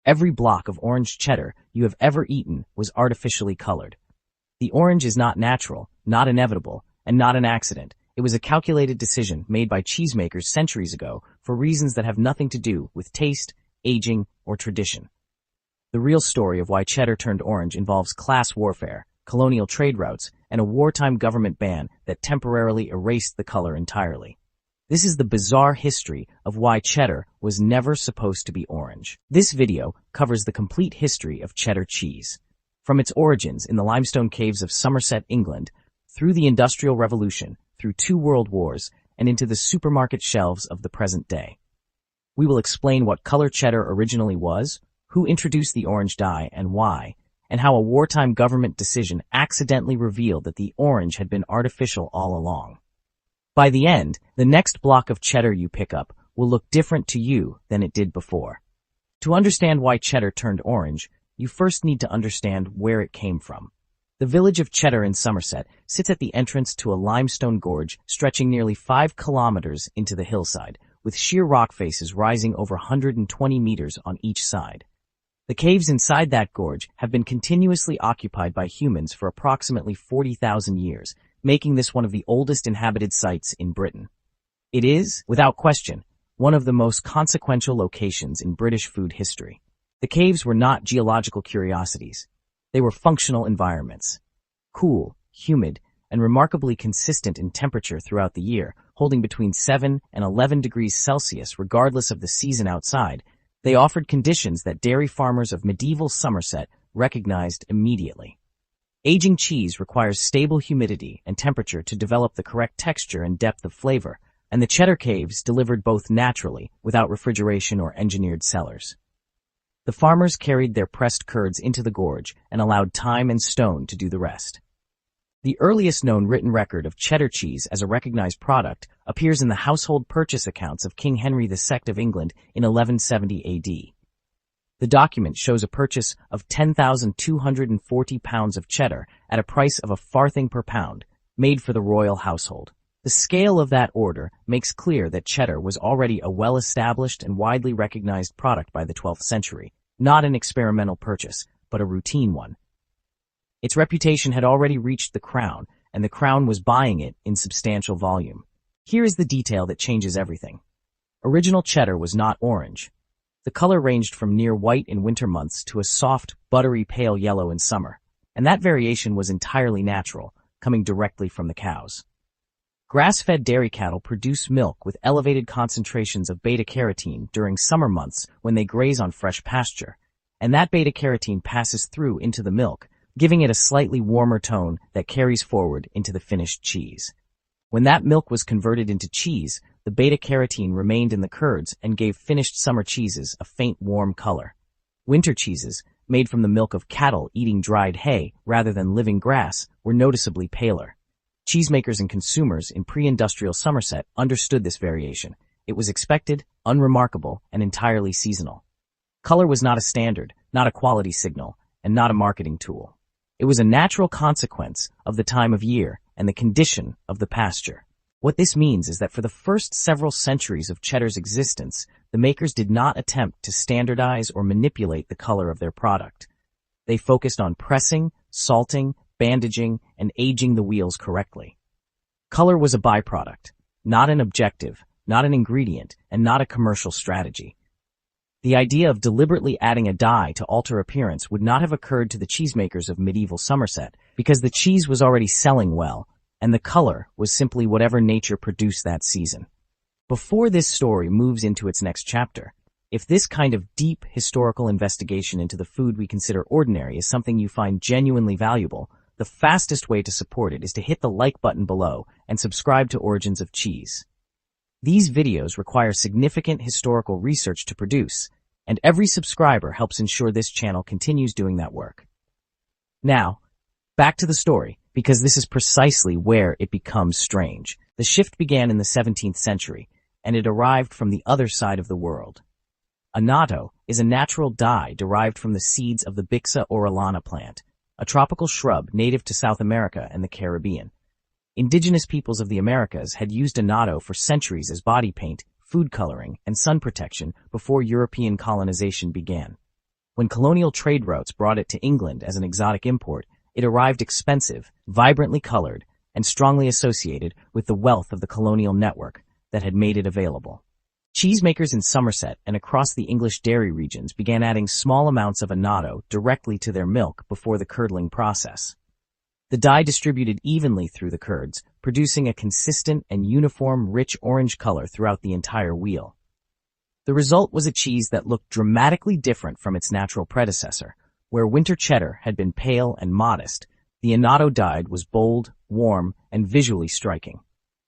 Every block of orange cheddar you have ever eaten was artificially colored. The orange is not natural, not inevitable, and not an accident. It was a calculated decision made by cheesemakers centuries ago for reasons that have nothing to do with taste, aging, or tradition. The real story of why cheddar turned orange involves class warfare, colonial trade routes, and a wartime government ban that temporarily erased the color entirely. This is the bizarre history of why cheddar was never supposed to be orange. This video covers the complete history of cheddar cheese, from its origins in the limestone caves of Somerset, England, through the Industrial Revolution, through 2 world wars, and into the supermarket shelves of the present day. We will explain what color cheddar originally was, who introduced the orange dye and why, and how a wartime government decision accidentally revealed that the orange had been artificial all along. By the end, the next block of cheddar you pick up will look different to you than it did before. To understand why cheddar turned orange, you first need to understand where it came from. The village of Cheddar in Somerset sits at the entrance to a limestone gorge stretching nearly 5 kilometers into the hillside, with sheer rock faces rising over 120 meters on each side. The caves inside that gorge have been continuously occupied by humans for approximately 40,000 years, making this one of the oldest inhabited sites in Britain. It is, without question, one of the most consequential locations in British food history. The caves were not geological curiosities. They were functional environments. Cool, humid, and remarkably consistent in temperature throughout the year, holding between 7 and 11 degrees Celsius regardless of the season outside, they offered conditions that dairy farmers of medieval Somerset recognized immediately. Aging cheese requires stable humidity and temperature to develop the correct texture and depth of flavor, and the cheddar caves delivered both naturally, without refrigeration or engineered cellars. The farmers carried their pressed curds into the gorge and allowed time and stone to do the rest. The earliest known written record of cheddar cheese as a recognized product appears in the household purchase accounts of King Henry II of England in 1170 AD. The document shows a purchase of 10,240 pounds of cheddar at a price of a farthing per pound, made for the royal household. The scale of that order makes clear that cheddar was already a well-established and widely recognized product by the 12th century, not an experimental purchase, but a routine one. Its reputation had already reached the crown, and the crown was buying it in substantial volume. Here is the detail that changes everything. Original cheddar was not orange. The color ranged from near white in winter months to a soft, buttery pale yellow in summer, and that variation was entirely natural, coming directly from the cows. Grass-fed dairy cattle produce milk with elevated concentrations of beta-carotene during summer months when they graze on fresh pasture, and that beta-carotene passes through into the milk, giving it a slightly warmer tone that carries forward into the finished cheese. When that milk was converted into cheese, the beta-carotene remained in the curds and gave finished summer cheeses a faint warm color. Winter cheeses, made from the milk of cattle eating dried hay rather than living grass, were noticeably paler. Cheesemakers and consumers in pre-industrial Somerset understood this variation. It was expected, unremarkable, and entirely seasonal. Color was not a standard, not a quality signal, and not a marketing tool. It was a natural consequence of the time of year and the condition of the pasture. What this means is that for the first several centuries of cheddar's existence, the makers did not attempt to standardize or manipulate the color of their product. They focused on pressing, salting, bandaging, and aging the wheels correctly. Color was a byproduct, not an objective, not an ingredient, and not a commercial strategy. The idea of deliberately adding a dye to alter appearance would not have occurred to the cheesemakers of medieval Somerset because the cheese was already selling well, and the color was simply whatever nature produced that season. Before this story moves into its next chapter, if this kind of deep historical investigation into the food we consider ordinary is something you find genuinely valuable, the fastest way to support it is to hit the like button below and subscribe to Origins of Cheese. These videos require significant historical research to produce, and every subscriber helps ensure this channel continues doing that work. Now, back to the story, because this is precisely where it becomes strange. The shift began in the 17th century, and it arrived from the other side of the world. Annatto is a natural dye derived from the seeds of the Bixa orellana plant, a tropical shrub native to South America and the Caribbean. Indigenous peoples of the Americas had used annatto for centuries as body paint, food coloring, and sun protection before European colonization began. When colonial trade routes brought it to England as an exotic import, it arrived expensive, vibrantly colored, and strongly associated with the wealth of the colonial network that had made it available. Cheesemakers in Somerset and across the English dairy regions began adding small amounts of annatto directly to their milk before the curdling process. The dye distributed evenly through the curds, producing a consistent and uniform rich orange color throughout the entire wheel. The result was a cheese that looked dramatically different from its natural predecessor. Where winter cheddar had been pale and modest, the annatto dyed was bold, warm, and visually striking.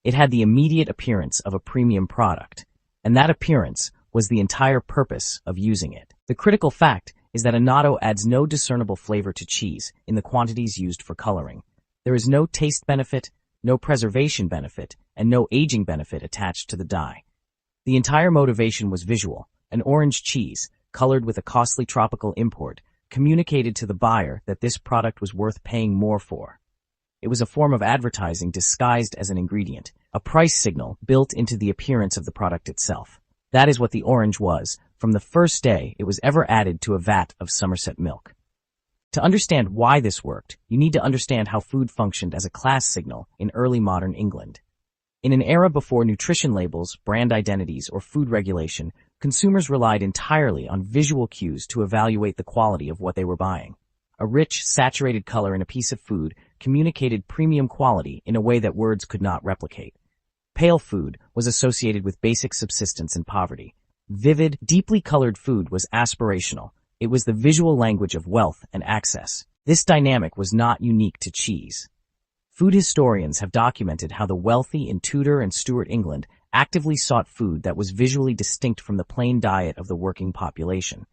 It had the immediate appearance of a premium product, and that appearance was the entire purpose of using it. The critical fact is that annatto adds no discernible flavor to cheese in the quantities used for coloring. There is no taste benefit, no preservation benefit, and no aging benefit attached to the dye. The entire motivation was visual. An orange cheese, colored with a costly tropical import, communicated to the buyer that this product was worth paying more for. It was a form of advertising disguised as an ingredient, a price signal built into the appearance of the product itself. That is what the orange was, from the first day it was ever added to a vat of Somerset milk. To understand why this worked, you need to understand how food functioned as a class signal in early modern England. In an era before nutrition labels, brand identities, or food regulation, consumers relied entirely on visual cues to evaluate the quality of what they were buying. A rich, saturated color in a piece of food communicated premium quality in a way that words could not replicate. Pale food was associated with basic subsistence and poverty. Vivid, deeply colored food was aspirational. It was the visual language of wealth and access. This dynamic was not unique to cheese. Food historians have documented how the wealthy in Tudor and Stuart England actively sought food that was visually distinct from the plain diet of the working population.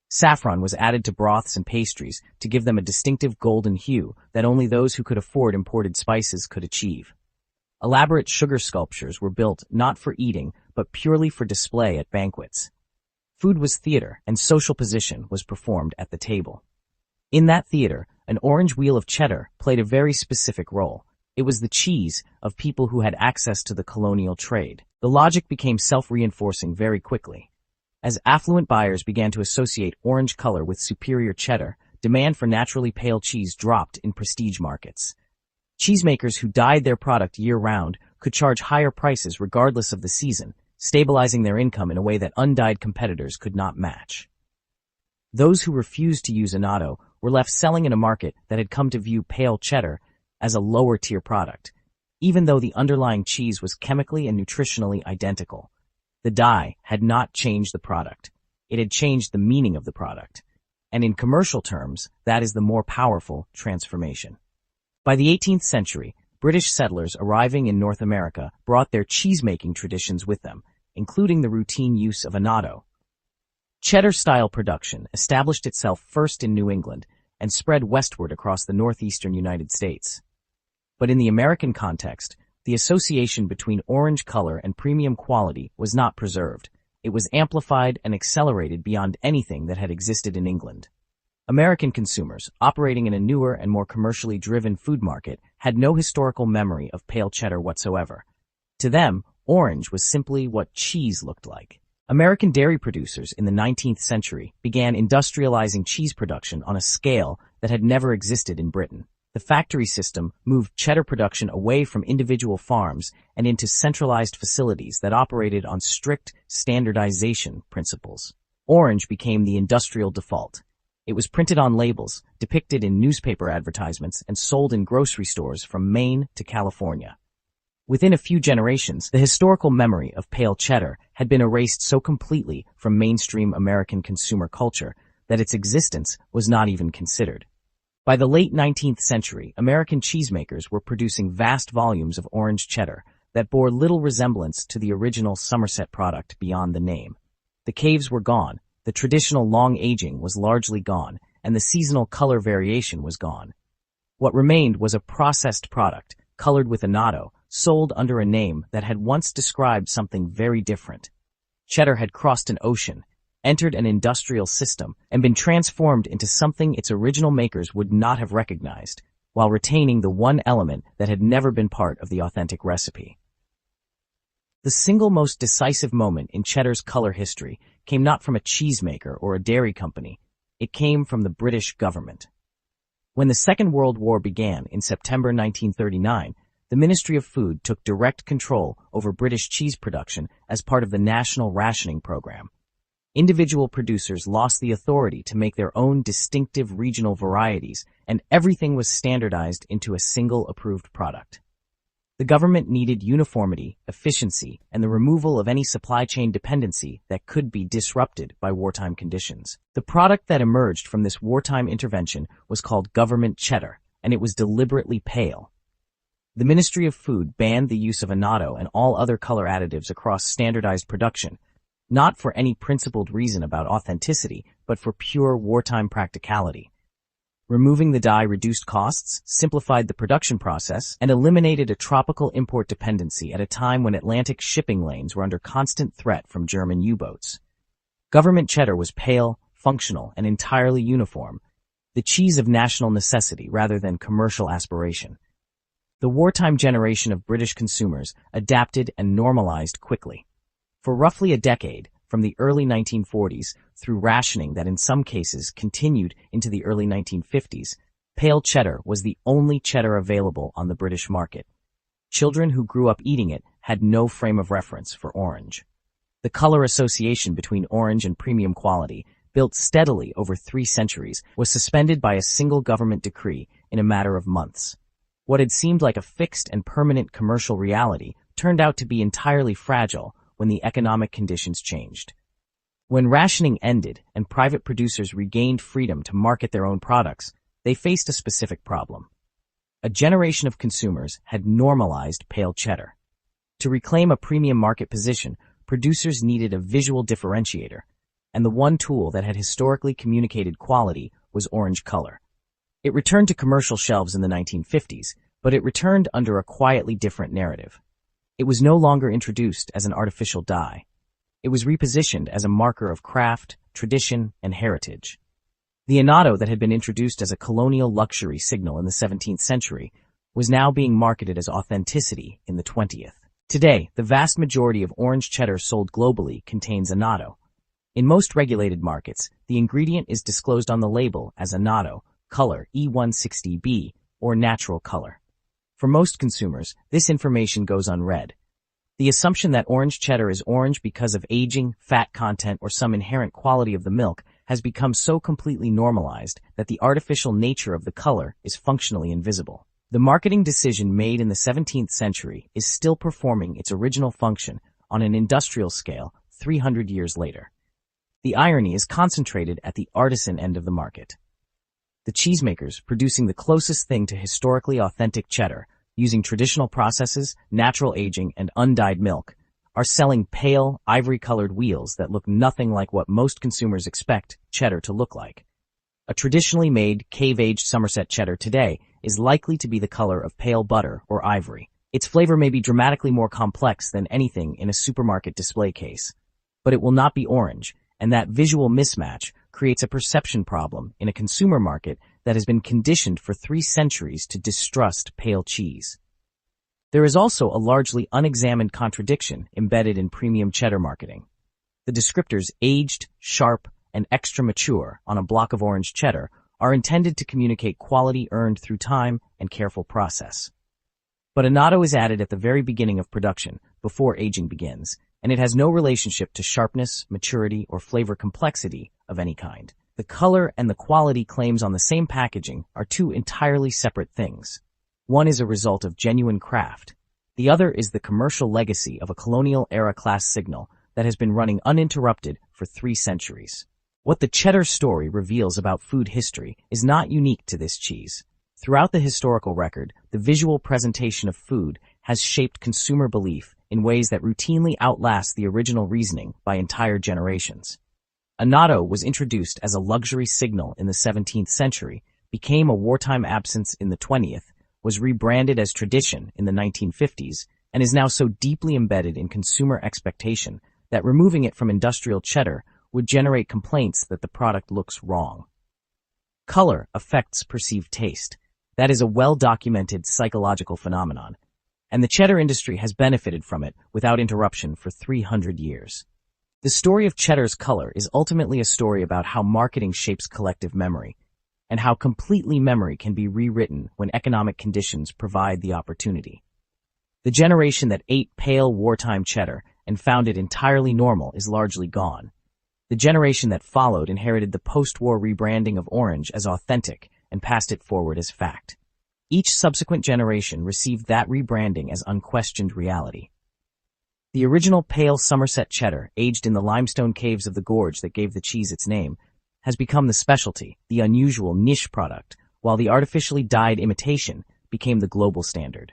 Saffron was added to broths and pastries to give them a distinctive golden hue that only those who could afford imported spices could achieve. Elaborate sugar sculptures were built not for eating, but purely for display at banquets. Food was theater, and social position was performed at the table. In that theater, an orange wheel of cheddar played a very specific role. It was the cheese of people who had access to the colonial trade. The logic became self-reinforcing very quickly. As affluent buyers began to associate orange color with superior cheddar, demand for naturally pale cheese dropped in prestige markets. Cheesemakers who dyed their product year-round could charge higher prices regardless of the season, stabilizing their income in a way that undyed competitors could not match. Those who refused to use annatto were left selling in a market that had come to view pale cheddar as a lower-tier product, even though the underlying cheese was chemically and nutritionally identical. The dye had not changed the product. It had changed the meaning of the product. And in commercial terms, that is the more powerful transformation. By the 18th century, British settlers arriving in North America brought their cheese-making traditions with them, including the routine use of annatto. Cheddar-style production established itself first in New England and spread westward across the northeastern United States. But in the American context, the association between orange color and premium quality was not preserved. It was amplified and accelerated beyond anything that had existed in England. American consumers, operating in a newer and more commercially driven food market, had no historical memory of pale cheddar whatsoever. To them, orange was simply what cheese looked like. American dairy producers in the 19th century began industrializing cheese production on a scale that had never existed in Britain. The factory system moved cheddar production away from individual farms and into centralized facilities that operated on strict standardization principles. Orange became the industrial default. It was printed on labels, depicted in newspaper advertisements, and sold in grocery stores from Maine to California. Within a few generations, the historical memory of pale cheddar had been erased so completely from mainstream American consumer culture that its existence was not even considered. By the late 19th century, American cheesemakers were producing vast volumes of orange cheddar that bore little resemblance to the original Somerset product beyond the name. The caves were gone, the traditional long aging was largely gone, and the seasonal color variation was gone. What remained was a processed product, colored with annatto, sold under a name that had once described something very different. Cheddar had crossed an ocean, entered an industrial system, and been transformed into something its original makers would not have recognized, while retaining the one element that had never been part of the authentic recipe. The single most decisive moment in cheddar's color history came not from a cheesemaker or a dairy company. It came from the British government. When the Second World War began in September 1939, the Ministry of Food took direct control over British cheese production as part of the National Rationing Program. Individual producers lost the authority to make their own distinctive regional varieties, and everything was standardized into a single approved product. The government needed uniformity, efficiency, and the removal of any supply chain dependency that could be disrupted by wartime conditions. The product that emerged from this wartime intervention was called government cheddar, and it was deliberately pale. The Ministry of Food banned the use of annatto and all other color additives across standardized production, not for any principled reason about authenticity, but for pure wartime practicality. Removing the dye reduced costs, simplified the production process, and eliminated a tropical import dependency at a time when Atlantic shipping lanes were under constant threat from German U-boats. Government cheddar was pale, functional, and entirely uniform, the cheese of national necessity rather than commercial aspiration. The wartime generation of British consumers adapted and normalized quickly. For roughly a decade, from the early 1940s through rationing that in some cases continued into the early 1950s, pale cheddar was the only cheddar available on the British market. Children who grew up eating it had no frame of reference for orange. The color association between orange and premium quality, built steadily over 3 centuries, was suspended by a single government decree in a matter of months. What had seemed like a fixed and permanent commercial reality turned out to be entirely fragile when the economic conditions changed. When rationing ended and private producers regained freedom to market their own products, they faced a specific problem. A generation of consumers had normalized pale cheddar. To reclaim a premium market position, producers needed a visual differentiator, and the one tool that had historically communicated quality was orange color. It returned to commercial shelves in the 1950s, but it returned under a quietly different narrative. It was no longer introduced as an artificial dye. It was repositioned as a marker of craft, tradition, and heritage. The annatto that had been introduced as a colonial luxury signal in the 17th century was now being marketed as authenticity in the 20th. Today, the vast majority of orange cheddar sold globally contains annatto. In most regulated markets, the ingredient is disclosed on the label as annatto, color E160B, or natural color. For most consumers, this information goes unread. The assumption that orange cheddar is orange because of aging, fat content, or some inherent quality of the milk has become so completely normalized that the artificial nature of the color is functionally invisible. The marketing decision made in the 17th century is still performing its original function on an industrial scale 300 years later. The irony is concentrated at the artisan end of the market. The cheesemakers, producing the closest thing to historically authentic cheddar, using traditional processes, natural aging, and undyed milk, are selling pale, ivory-colored wheels that look nothing like what most consumers expect cheddar to look like. A traditionally made, cave-aged Somerset cheddar today is likely to be the color of pale butter or ivory. Its flavor may be dramatically more complex than anything in a supermarket display case, but it will not be orange, and that visual mismatch creates a perception problem in a consumer market that has been conditioned for 3 centuries to distrust pale cheese. There is also a largely unexamined contradiction embedded in premium cheddar marketing. The descriptors aged, sharp, and extra mature on a block of orange cheddar are intended to communicate quality earned through time and careful process. But annatto is added at the very beginning of production, before aging begins, and it has no relationship to sharpness, maturity, or flavor complexity of any kind. The color and the quality claims on the same packaging are 2 entirely separate things. One is a result of genuine craft. The other is the commercial legacy of a colonial-era class signal that has been running uninterrupted for 3 centuries. What the cheddar story reveals about food history is not unique to this cheese. Throughout the historical record, the visual presentation of food has shaped consumer belief in ways that routinely outlast the original reasoning by entire generations. Annatto was introduced as a luxury signal in the 17th century, became a wartime absence in the 20th, was rebranded as tradition in the 1950s, and is now so deeply embedded in consumer expectation that removing it from industrial cheddar would generate complaints that the product looks wrong. Color affects perceived taste. That is a well-documented psychological phenomenon, and the cheddar industry has benefited from it without interruption for 300 years. The story of Cheddar's color is ultimately a story about how marketing shapes collective memory, and how completely memory can be rewritten when economic conditions provide the opportunity. The generation that ate pale wartime cheddar and found it entirely normal is largely gone. The generation that followed inherited the post-war rebranding of orange as authentic and passed it forward as fact. Each subsequent generation received that rebranding as unquestioned reality. The original pale Somerset cheddar, aged in the limestone caves of the gorge that gave the cheese its name, has become the specialty, the unusual niche product, while the artificially dyed imitation became the global standard.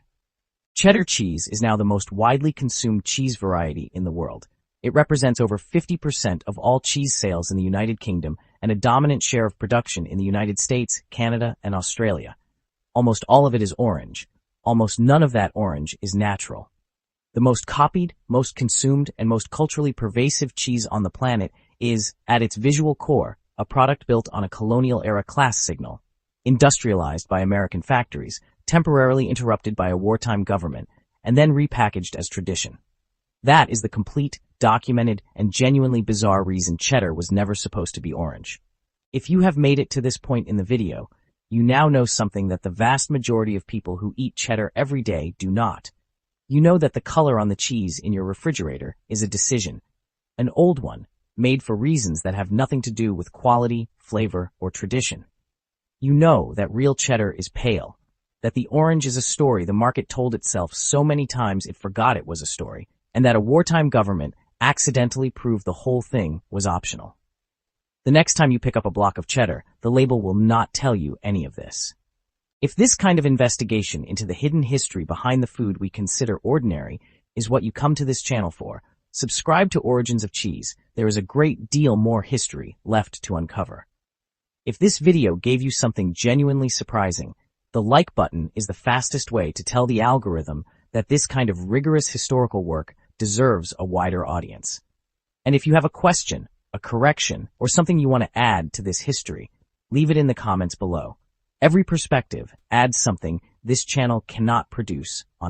Cheddar cheese is now the most widely consumed cheese variety in the world. It represents over 50% of all cheese sales in the United Kingdom and a dominant share of production in the United States, Canada, and Australia. Almost all of it is orange. Almost none of that orange is natural. The most copied, most consumed, and most culturally pervasive cheese on the planet is, at its visual core, a product built on a colonial-era class signal, industrialized by American factories, temporarily interrupted by a wartime government, and then repackaged as tradition. That is the complete, documented, and genuinely bizarre reason cheddar was never supposed to be orange. If you have made it to this point in the video, you now know something that the vast majority of people who eat cheddar every day do not. You know that the color on the cheese in your refrigerator is a decision, an old one, made for reasons that have nothing to do with quality, flavor, or tradition. You know that real cheddar is pale, that the orange is a story the market told itself so many times it forgot it was a story, and that a wartime government accidentally proved the whole thing was optional. The next time you pick up a block of cheddar, the label will not tell you any of this. If this kind of investigation into the hidden history behind the food we consider ordinary is what you come to this channel for, subscribe to Origins of Cheese. There is a great deal more history left to uncover. If this video gave you something genuinely surprising, the like button is the fastest way to tell the algorithm that this kind of rigorous historical work deserves a wider audience. And if you have a question, a correction, or something you want to add to this history, leave it in the comments below. Every perspective adds something this channel cannot produce on its